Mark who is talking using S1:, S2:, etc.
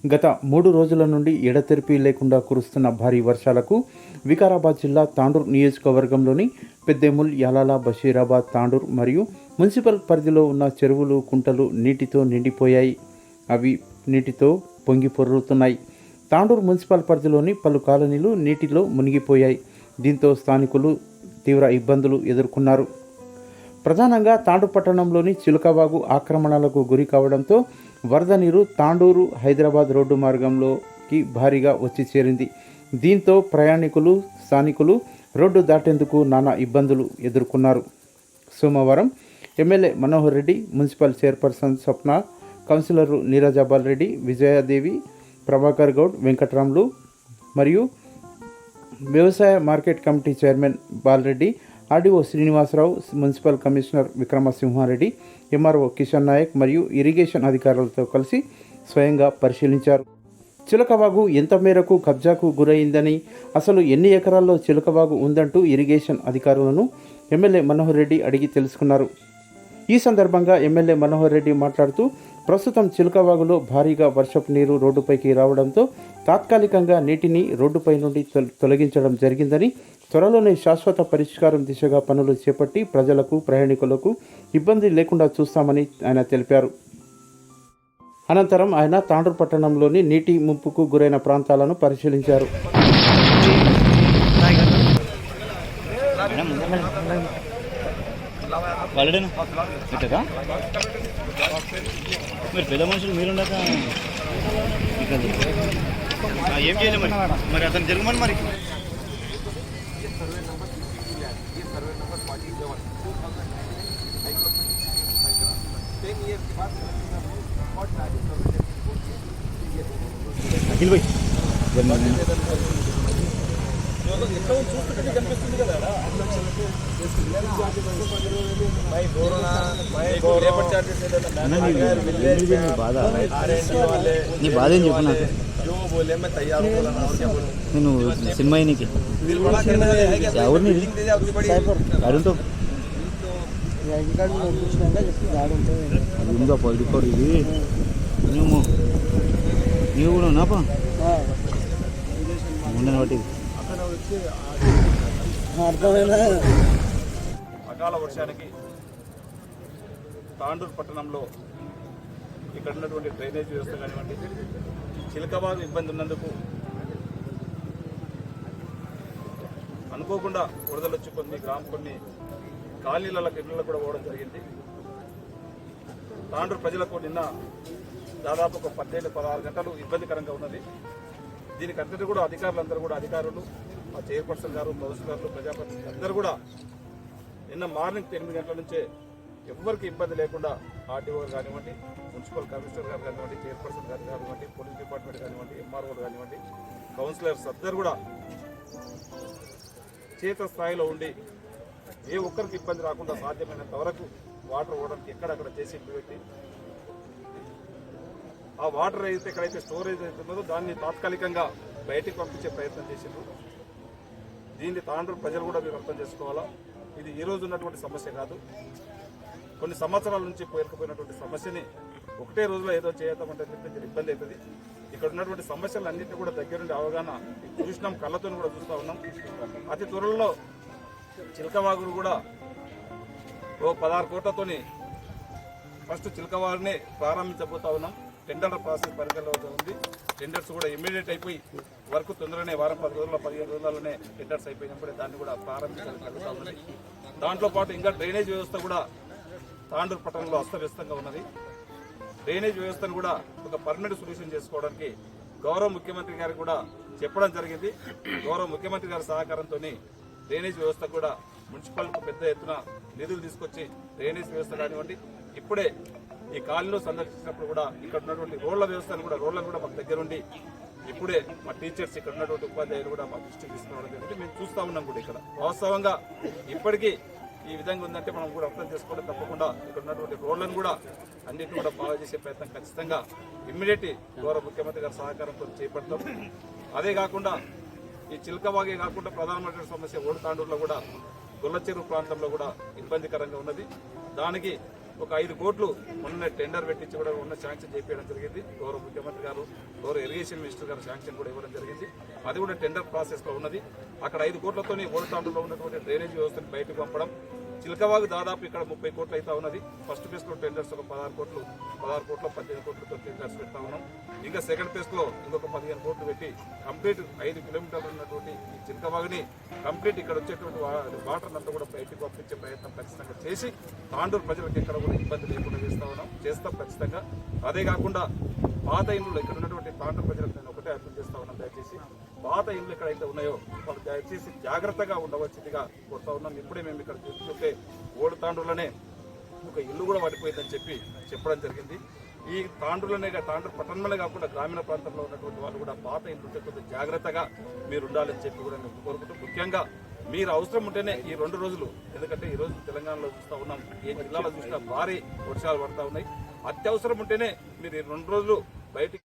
S1: గత 3 రోజుల నుండి ఎడతెరిపి లేకుండా కురుస్తున్న భారీ వర్షాలకు వికారాబాద్ జిల్లా తాండూర్ నియోజకవర్గంలోని పెద్దేముల్, యాలాల, బషీరాబాద్, తాండూర్ మరియు మున్సిపల్ పరిధిలో ఉన్న చెరువులు, కుంటలు నీటితో నిండిపోయాయి. అవి నీటితో పొంగి పొర్లుతున్నాయి. తాండూర్ మున్సిపల్ పరిధిలోని పలు కాలనీలు నీటిలో మునిగిపోయాయి. దీంతో స్థానికులు తీవ్ర ఇబ్బందులు ఎదుర్కొన్నారు. ప్రధానంగా తాండూర్ పట్టణంలోని చిలుకవాగు ఆక్రమణలకు గురి కావడంతో వరద నీరు తాండూరు హైదరాబాద్ రోడ్డు మార్గంలోకి భారీగా వచ్చి చేరింది. దీంతో ప్రయాణికులు, స్థానికులు రోడ్డు దాటేందుకు నానా ఇబ్బందులు ఎదుర్కొన్నారు. సోమవారం MLA Manohar Reddy, municipal chairperson Swapna, కౌన్సిలర్లు నీరజాబాల్ రెడ్డి, విజయాదేవి, ప్రభాకర్ గౌడ్, వెంకట్రాములు మరియు వ్యవసాయ market committee chairman Balareddy, RDO Srinivasarao, municipal commissioner Vikramasimhareddy, MRO Kishan Nayak మరియు ఇరిగేషన్ అధికారులతో కలిసి స్వయంగా పరిశీలించారు. చిలకవాగు ఎంత మేరకు కబ్జాకు గురైందని, అసలు ఎన్ని ఎకరాల్లో చిలకవాగు ఉందంటూ ఇరిగేషన్ అధికారులను ఎమ్మెల్యే మనోహర్ రెడ్డి అడిగి తెలుసుకున్నారు. ఈ సందర్భంగా ఎమ్మెల్యే మనోహర్ రెడ్డి మాట్లాడుతూ, ప్రస్తుతం చిలకవాగులో భారీగా వర్షపు నీరు రోడ్డుపైకి రావడంతో తాత్కాలికంగా నీటిని రోడ్డుపై నుండి తొలగించడం జరిగిందని, త్వరలోనే శాశ్వత పరిష్కారం దిశగా పనులు చేపట్టి ప్రజలకు, ప్రయాణికులకు ఇబ్బంది లేకుండా చూస్తామని ఆయన తెలిపారు. అనంతరం ఆయన తాండూర్ పట్టణంలోని నీటి ముంపుకు గురైన ప్రాంతాలను పరిశీలించారు.
S2: మీరు పెద్ద మనుషులు మీరుండక ఏం చేయలేము మరి అతను జరగమని మరి అఖిల్ భాయ్ చూస్తుంటే కనిపిస్తుంది కదా నీ బాధ ఏం చెప్పు నాకు. నేను సినిమా నీకు ఎవరిని అడుగుతావు ఉందా పడుకోరు ఇది నీవు కూడా ఉన్నాపా ఉండని బట్టి
S3: అకాల వర్షానికి తాండూర్ పట్టణంలో ఇక్కడ ఉన్నటువంటి డ్రైనేజ్ వ్యవస్థ కానివ్వండి, చిలకవాగు ఇబ్బంది ఉన్నందుకు అనుకోకుండా వరదలు వచ్చి కొన్ని కాలనీలకు ఇళ్లలో కూడా పోవడం జరిగింది. తాండూరు ప్రజలకు నిన్న దాదాపు ఒక 15-16 గంటలు ఇబ్బందికరంగా ఉన్నది. దీనికి అంతటి కూడా అధికారులు, మా చైర్పర్సన్ గారు, కౌన్సిలర్లు, ప్రజాప్రతినిధులు అందరూ కూడా నిన్న మార్నింగ్ 8 గంటల నుంచే ఎవరికి ఇబ్బంది లేకుండా ఆర్టీఓ గారు కానివ్వండి, మున్సిపల్ కమిషనర్ గారు కానివ్వండి, చైర్పర్సన్ గారు కానివ్వండి, పోలీస్ డిపార్ట్మెంట్ కానివ్వండి, ఎంఆర్ఓలు కానివ్వండి, కౌన్సిలర్స్ అందరూ కూడా క్షేత్రస్థాయిలో ఉండి ఏ ఒక్కరికి ఇబ్బంది రాకుండా సాధ్యమైనంత వరకు వాటర్ పోవడానికి ఎక్కడక్కడ చేసి పెట్టి ఆ వాటర్ అయితే ఎక్కడైతే స్టోరేజ్ అవుతుందో దాన్ని తాత్కాలికంగా బయటికి పంపించే ప్రయత్నం చేసిండ్రు. దీన్ని తాండూరు ప్రజలు కూడా మీరు అర్థం చేసుకోవాలా. ఇది ఈ రోజు ఉన్నటువంటి సమస్య కాదు, కొన్ని సంవత్సరాల నుంచి పేరుకుపోయినటువంటి సమస్యని ఒకటే రోజులో ఏదో చేయటమంటే ఇబ్బంది అవుతుంది. ఇక్కడ ఉన్నటువంటి సమస్యలన్నింటినీ కూడా దగ్గరుండి అవగాహన చూసినాం, కళ్ళతో కూడా చూస్తూ ఉన్నాం. అతి త్వరలో చిలకవాగును కూడా 16 కోట్లతోని ఫస్ట్ చిలకవాగునే ప్రారంభించబోతా ఉన్నాం. టెండర్ ప్రాసెస్ పరిధిలో ఉంది. టెండర్స్ కూడా ఇమ్మీడియట్ అయిపోయి వర్క్ తొందరగానే 10 రోజుల్లో 15 రోజుల్లోనే టెండర్స్ అయిపోయినప్పుడే దాన్ని కూడా ప్రారంభించడం జరుగుతూ ఉన్నది. దాంట్లో పాటు ఇంకా డ్రైనేజ్ వ్యవస్థ కూడా తాండూరు పట్టణంలో అస్తవ్యస్తంగా ఉన్నది. డ్రైనేజ్ వ్యవస్థను కూడా ఒక పర్మనెంట్ సొల్యూషన్ చేసుకోవడానికి గౌరవ ముఖ్యమంత్రి గారికి కూడా చెప్పడం జరిగింది. గౌరవ ముఖ్యమంత్రి గారి సహకారంతో డ్రైనేజ్ వ్యవస్థ కూడా మున్సిపల్కు పెద్ద ఎత్తున నిధులు తీసుకొచ్చి డ్రైనేజ్ వ్యవస్థ కానివ్వండి, ఇప్పుడే ఈ కాలనీలో సందర్శించినప్పుడు కూడా ఇక్కడ ఉన్నటువంటి రోడ్లను కూడా మాకు దగ్గరుండి ఇప్పుడే మా టీచర్స్, ఇక్కడ ఉన్నటువంటి ఉపాధ్యాయులు కూడా మా దృష్టికి తీసుకురావడం జరిగింది. మేము చూస్తూ ఉన్నాం కూడా ఇక్కడ వాస్తవంగా ఇప్పటికీ ఈ విధంగా ఉందంటే మనం కూడా అర్థం చేసుకోవడం తప్పకుండా ఇక్కడ ఉన్నటువంటి రోడ్లను కూడా అన్నింటినీ కూడా బాగా చేసే ప్రయత్నం ఖచ్చితంగా ఇమ్మీడియట్ గౌరవ ముఖ్యమంత్రి గారి సహకారంతో చేపడతాం. అదే కాకుండా ఈ చిలకవాగే కాకుండా ప్రధానమంత్రి సమస్య ఓల్డ్ తాండూరులో కూడా గొల్లచెరువు ప్రాంతంలో కూడా ఇబ్బందికరంగా ఉన్నది. దానికి ఒక 5 కోట్లు మొన్న టెండర్ పెట్టించి కూడా ఉన్న శాంక్షన్ చేయించడం జరిగింది. గౌరవ ముఖ్యమంత్రి గారు, గౌరవ ఇరిగేషన్ మినిస్టర్ గారు శాంక్షన్ కూడా ఇవ్వడం జరిగింది. అది కూడా టెండర్ ప్రాసెస్ లో ఉన్నది. అక్కడ 5 కోట్లతో ఓల్డ్ ఉన్నటువంటి డ్రైనేజ్ వ్యవస్థను బయటకు పంపడం. చిలకవాగు దాదాపు ఇక్కడ 30 కోట్లు అయితే ఉన్నది. ఫస్ట్ ఫేజ్ లో టెండర్స్ ఒక 16 కోట్లు 15 కోట్లతో టెండర్స్ పెడతా ఉన్నాం. ఇంకా సెకండ్ ఫేజ్ లో ఇంకొక 15 కోట్లు పెట్టి కంప్లీట్ 5 కిలోమీటర్లు ఉన్నటువంటి ఈ చిలకవాగుని కంప్లీట్ ఇక్కడ వచ్చేటువంటి వాటర్ అంతా కూడా బయటకు పంపించే ప్రయత్నం ఖచ్చితంగా చేసి తాండూరు ప్రజలకు ఎక్కడ కూడా ఇబ్బంది లేకుండా చేస్తాం ఖచ్చితంగా. అదే కాకుండా పాత ఇండ్లు ఇక్కడ ఉన్నటువంటి తాండూరు ప్రజలకు నేను ఒకటే అర్థం చేస్తా ఉన్నాను. దయచేసి పాత ఇండ్లు ఎక్కడైతే ఉన్నాయో వాళ్ళు దయచేసి జాగ్రత్తగా ఉండవలసిందిగా కోరుతా ఉన్నాం. ఇప్పుడే మేము ఇక్కడ చూస్తుంటే ఓల్డ్ తాండూరులోనే ఒక ఇల్లు కూడా పడిపోయిందని చెప్పడం జరిగింది. ఈ తాండూరులోనే తాండూరు పట్టణంలోనే కాకుండా గ్రామీణ ప్రాంతంలో ఉన్నటువంటి వాళ్ళు కూడా పాత ఇండ్లు కొంచెం జాగ్రత్తగా మీరు ఉండాలని చెప్పి కూడా నేను కోరుకుంటూ, ముఖ్యంగా మీరు అవసరం ఉంటేనే ఈ 2 రోజులు, ఎందుకంటే ఈ రోజు తెలంగాణలో చూస్తూ ఉన్నాం, ఏ జిల్లాలో చూసినా భారీ వర్షాలు పడతా ఉన్నాయి. అత్యవసరం ఉంటేనే మీరు ఈ 2 రోజులు బయటికి